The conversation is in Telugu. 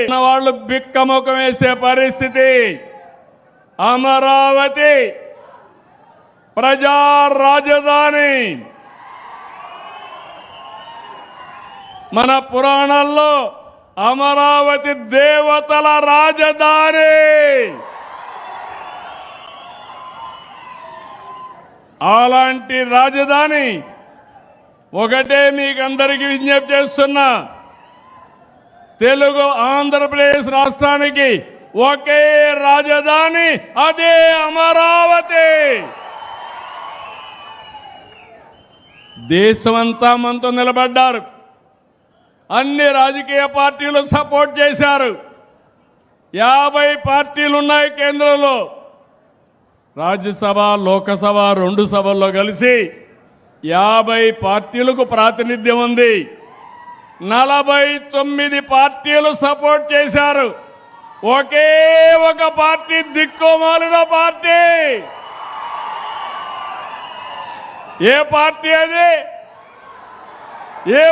వాళ్ళు బిక్కముఖం వేసే పరిస్థితి. అమరావతి ప్రజా రాజధాని. మన పురాణాల్లో అమరావతి దేవతల రాజధాని. అలాంటి రాజధాని ఒకటే మీకు అందరికీ విజ్ఞప్తి చేస్తున్నా, తెలుగు ఆంధ్రప్రదేశ్ రాష్ట్రానికి ఒకే రాజధాని, అదే అమరావతి. దేశమంతా మనతో నిలబడ్డారు. అన్ని రాజకీయ పార్టీలు సపోర్ట్ చేశారు. 50 పార్టీలు ఉన్నాయి కేంద్రంలో. రాజ్యసభ లోకసభ 2 సభల్లో కలిసి 50 పార్టీలకు ప్రాతినిధ్యం ఉంది. 49 పార్టీలు సపోర్ట్ చేశారు. ఒకే ఒక పార్టీ దిక్కుమాలిన పార్టీ. ఏ పార్టీ అది? ఏ